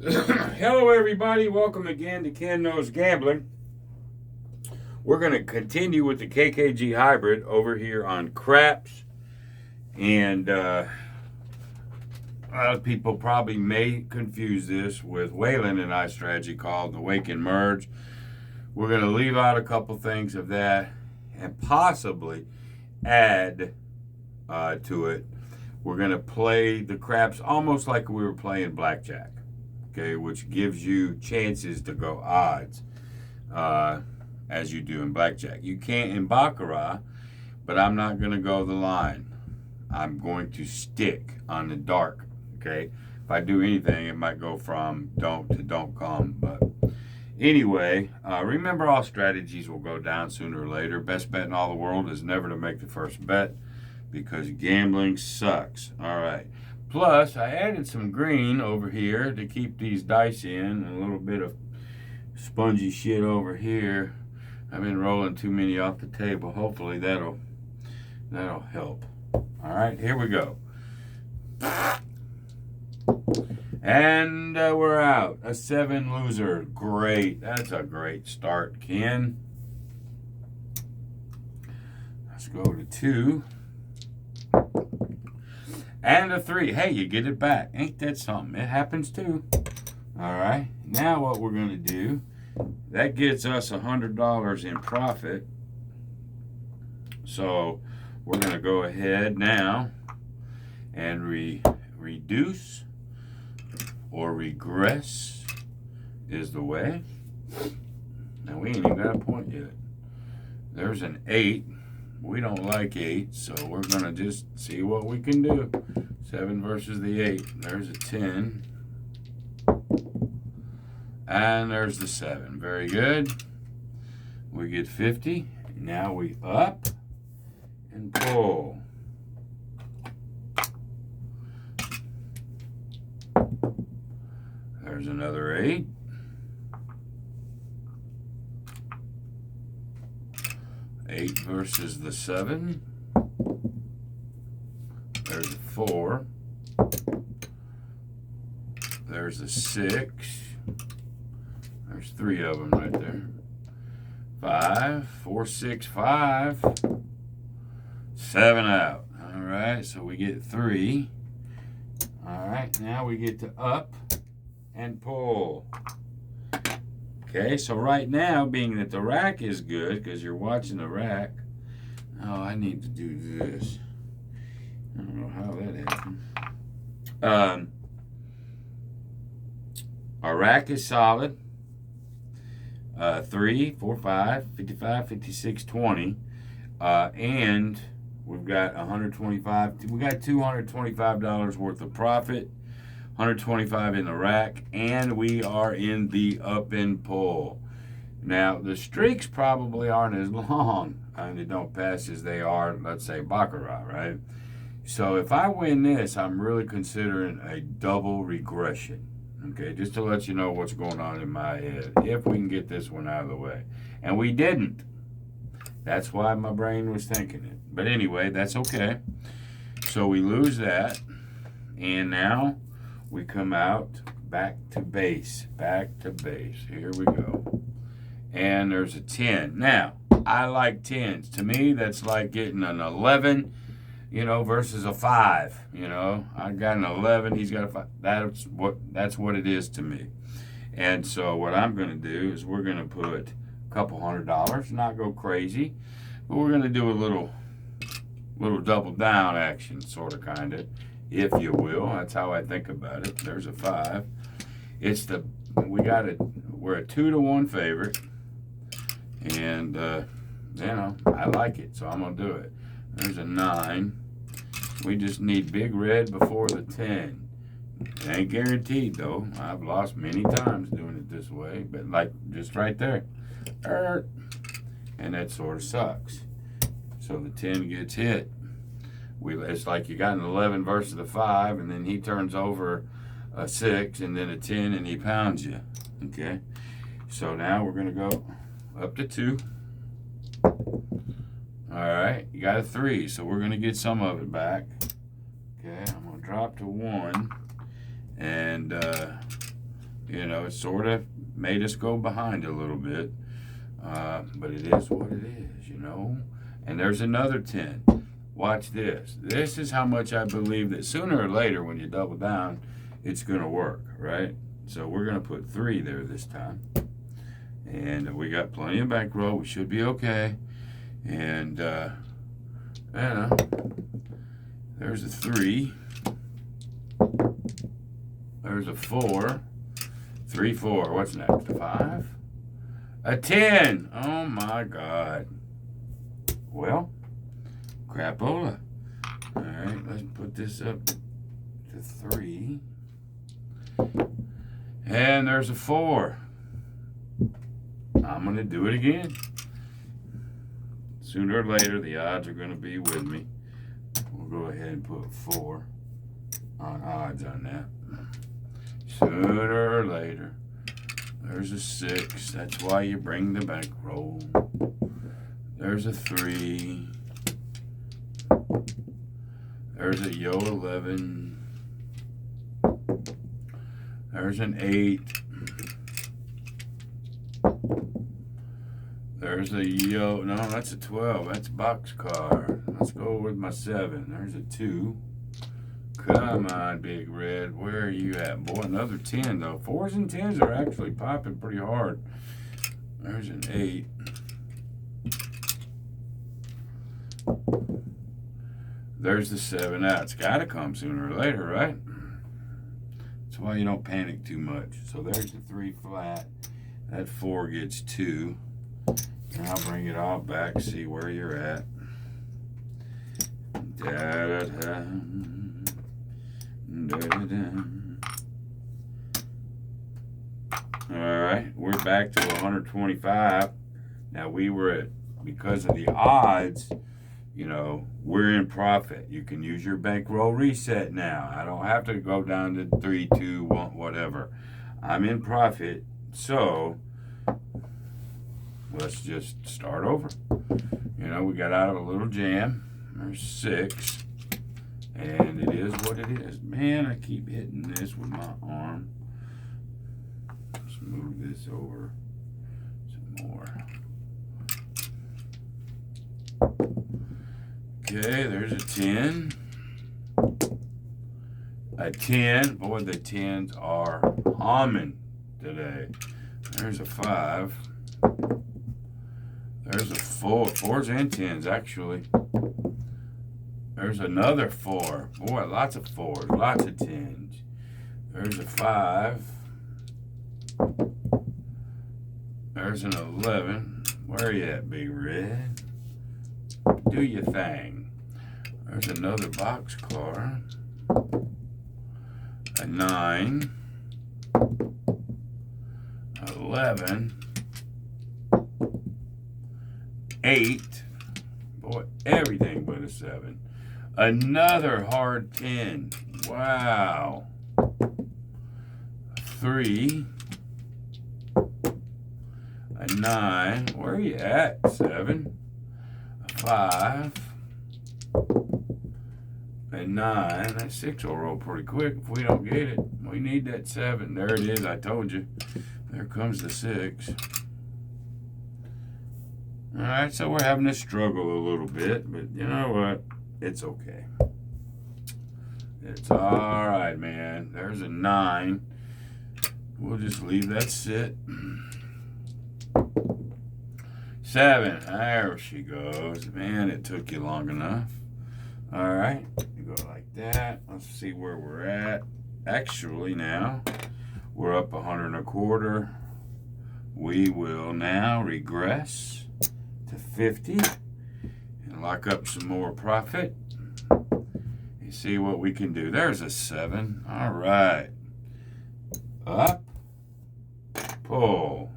Hello, everybody. Welcome again to Ken Knows Gambling. We're going to continue with the KKG hybrid over here on craps. And a lot of people probably may confuse this with Waylon and I's strategy called the Wake and Merge. We're going to leave out a couple things of that and possibly add to it. We're going to play the craps almost like we were playing blackjack. Okay, which gives you chances to go odds as you do in blackjack. You can't in baccarat, but I'm not going to go the line. I'm going to stick on the dark. Okay, if I do anything, it might go from don't to don't come. But anyway, remember all strategies will go down sooner or later. Best bet in all the world is never to make the first bet because gambling sucks. All right. Plus, I added some green over here to keep these dice in, and a little bit of spongy shit over here. I've been rolling too many off the table. Hopefully that'll help. All right, here we go. And we're out. A 7 loser. Great. That's a great start, Ken. Let's go to 2. And a 3. Hey, you get it back. Ain't that something? It happens too. All right. Now what we're going to do, that gets us $100 in profit. So we're going to go ahead now and reduce or regress is the way. Now we ain't even got a point yet. There's an 8. We don't like 8, so we're going to just see what we can do. 7 versus the 8. There's a 10. And there's the 7. Very good. We get 50. Now we up and pull. There's another 8. Eight versus the 7. There's a 4. There's a 6. There's 3 of them right there. 5, 4, 6, 5. 7 out. All right, so we get 3. All right, now we get to up and pull. Okay, so right now, being that the rack is good, because you're watching the rack. Oh, I need to do this. I don't know how that happened. Our rack is solid. 3, 4, 5, 55, 56, 20. And we've got 125. We got $225 worth of profit. 125 in the rack, and we are in the up and pull. Now, the streaks probably aren't as long, and they don't pass as they are, let's say, baccarat, right? So if I win this, I'm really considering a double regression, okay, just to let you know what's going on in my head, if we can get this one out of the way. And we didn't. That's why my brain was thinking it. But anyway, that's okay. So we lose that, and now we come out back to base. Here we go. And there's a 10. Now, I like 10s. To me, that's like getting an 11, versus a 5. I got an 11, he's got a 5. That's what it is to me. And so what I'm going to do is we're going to put a couple $100, not go crazy, but we're going to do a little double down action, sort of, kind of, if you will. That's how I think about it. There's a 5. We're a 2-to-1 favorite, and I like it, so I'm gonna do it. There's a 9. We just need big red before the 10. It ain't guaranteed though. I've lost many times doing it this way, but like just right there, and that sort of sucks. So the 10 gets hit. It's like you got an 11 versus the 5, and then he turns over a 6, and then a 10, and he pounds you. Okay? So now we're going to go up to 2. All right. You got a 3, so we're going to get some of it back. Okay, I'm going to drop to 1. And You know, it sort of made us go behind a little bit. But it is what it is, you know. And there's another 10. Watch this. This is how much I believe that sooner or later, when you double down, it's going to work, right? So we're going to put 3 there this time. And we got plenty of bankroll. We should be okay. And, you know, there's a 3. There's a 4. 3, 4. What's next? A 5? A 10. Oh, my God. Well, crapola. All right, let's put this up to 3. And there's a 4. I'm going to do it again. Sooner or later, the odds are going to be with me. We'll go ahead and put 4 on odds on that. Sooner or later. There's a 6. That's why you bring the bankroll. There's a 3. There's a yo 11. There's an 8. There's a yo. No, that's a 12. That's boxcar. Let's go with my 7. There's a 2. Come on, Big Red. Where are you at? Boy, another 10, though. 4s and 10s are actually popping pretty hard. There's an 8. There's the 7 out. It's got to come sooner or later, right? That's why you don't panic too much. So there's the 3 flat. That 4 gets 2. And I'll bring it all back, see where you're at. Da-da-da. Da-da-da. All right, we're back to 125. Now we were at, because of the odds, you know, we're in profit. You can use your bankroll reset now. I don't have to go down to 3, 2, 1, whatever. I'm in profit, so let's just start over. You know, we got out of a little jam. There's 6. And it is what it is. Man, I keep hitting this with my arm. Let's move this over some more. Okay, there's a 10. A 10. Boy, the 10s are humming today. There's a 5. There's a 4. 4s and 10s, actually. There's another 4. Boy, lots of 4s, lots of 10s. There's a 5. There's an 11. Where are you at, Big Red? Do your thing. There's another boxcar. A 9. 11. 8. Boy, everything but a 7. Another hard 10. Wow. 3. A 9. Where are you at? 7. A 5. A 9. That 6 will roll pretty quick if we don't get it. We need that 7. There it is. I told you. There comes the 6. All right, so we're having to struggle a little bit, but you know what? It's okay. It's all right, man. There's a 9. We'll just leave that sit. 7. There she goes. Man, it took you long enough. All right, you go like that. Let's see where we're at. Actually, now we're up 125. We will now regress to 50 and lock up some more profit. You see what we can do. There's a 7. All right. Up. Pull.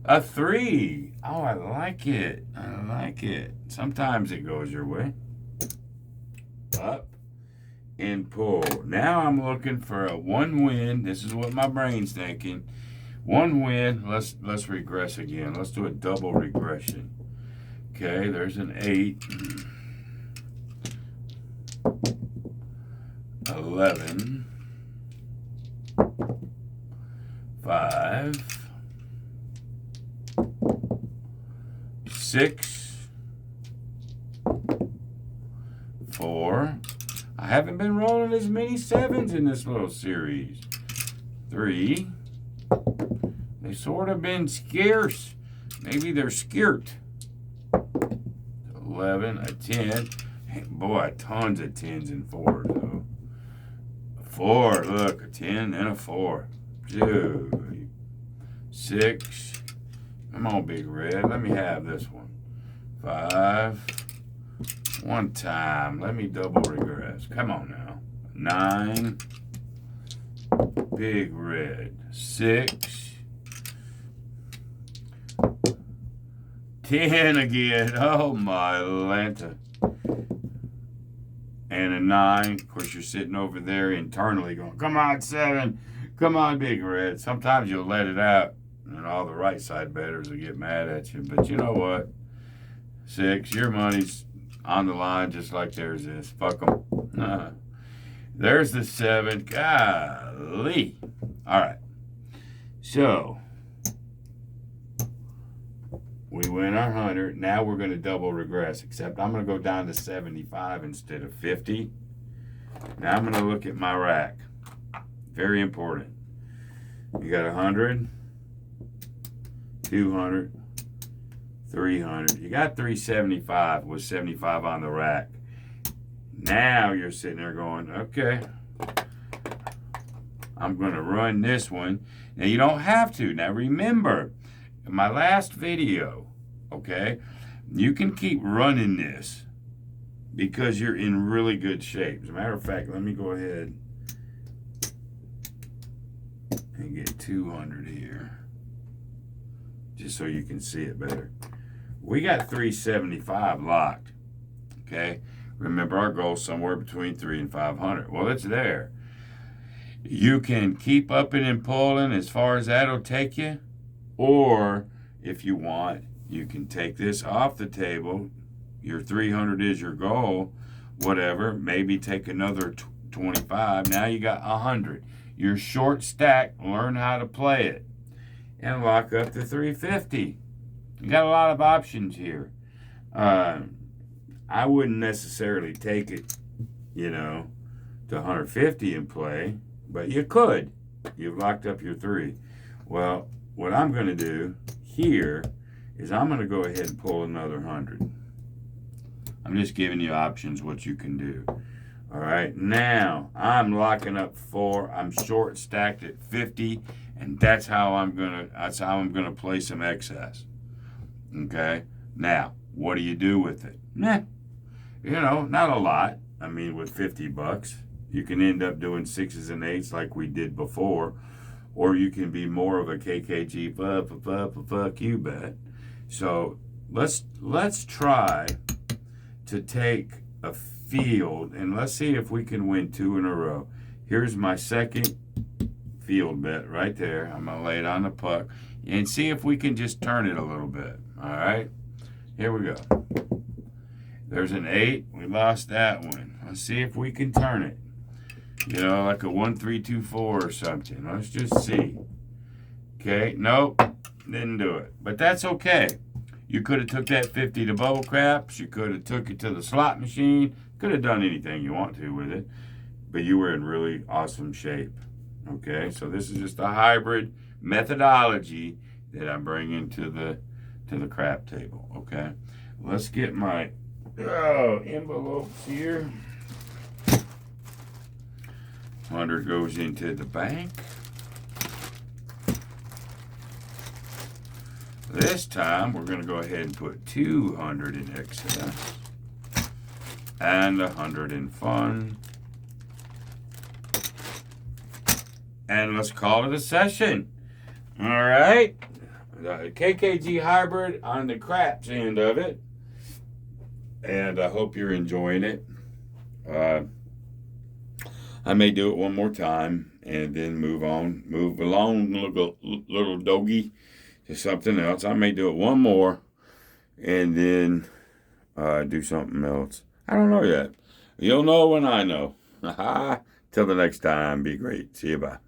A 3. Oh, I like it. I like it. Sometimes it goes your way. Up and pull. Now I'm looking for a 1 win. This is what my brain's thinking. 1 win. Let's regress again. Let's do a double regression. Okay, there's an 8. 11, 5, 6, 4. I haven't been rolling as many 7s in this little series. 3. They sort of been scarce. Maybe they're scared. 11, a 10. Boy, tons of 10s and 4s, though. 4, look, a 10 and a 4. Dude. 6. Come on, Big Red. Let me have this one. 5. One time. Let me double regress. Come on now. 9. Big Red. 6. 10 again. Oh, my Lanta. And a 9. Of course, you're sitting over there internally going, come on, 7. Come on, Big Red. Sometimes you'll let it out, and all the right side bettors will get mad at you. But you know what? 6. Your money's on the line just like theirs is. Fuck them. There's the 7. Golly. All right. So we win our 100. Now we're going to double regress, except I'm going to go down to 75 instead of 50. Now I'm going to look at my rack. Very important. You got 100, 200, 300. You got 375 with 75 on the rack. Now you're sitting there going, okay, I'm going to run this one. Now you don't have to. Now remember, in my last video, okay, you can keep running this because you're in really good shape. As a matter of fact, let me go ahead and get 200 here just so you can see it better. We got 375 locked, okay? Remember, our goal is somewhere between 300 and 500. Well, it's there. You can keep upping and pulling as far as that'll take you, or if you want, you can take this off the table. Your 300 is your goal, whatever. Maybe take another 25. Now you got 100. You're short stack. Learn how to play it and lock up to 350. You got a lot of options here. I wouldn't necessarily take it, to 150 and play, but you could. You've locked up your 3. Well, what I'm going to do here is I'm going to go ahead and pull another 100. I'm just giving you options what you can do. All right, now I'm locking up 4. I'm short stacked at 50, and that's how I'm gonna play some excess. Okay. Now, what do you do with it? Not a lot. I mean, with $50, you can end up doing 6s and 8s like we did before, or you can be more of a KKG fuck you bet. So let's try to take a field and let's see if we can win 2 in a row. Here's my second field bet right there. I'm gonna lay it on the puck and see if we can just turn it a little bit. All right, here we go. There's an 8. We lost that one. Let's see if we can turn it. Like a 1, 3, 2, 4 or something. Let's just see. Okay, nope, didn't do it. But that's okay. You could have took that 50 to bubble craps. You could have took it to the slot machine. Could have done anything you want to with it. But you were in really awesome shape. Okay, so this is just a hybrid methodology that I'm bringing to the crap table. Okay, let's get my envelopes here. 100 goes into the bank. This time, we're going to go ahead and put 200 in excess and 100 in fun. And let's call it a session. All right. The KKG hybrid on the craps end of it. And I hope you're enjoying it. I may do it one more time and then move along, little doggy, to something else. I may do it one more and then do something else. I don't know yet. You'll know when I know. Till the next time, be great. See you, bye.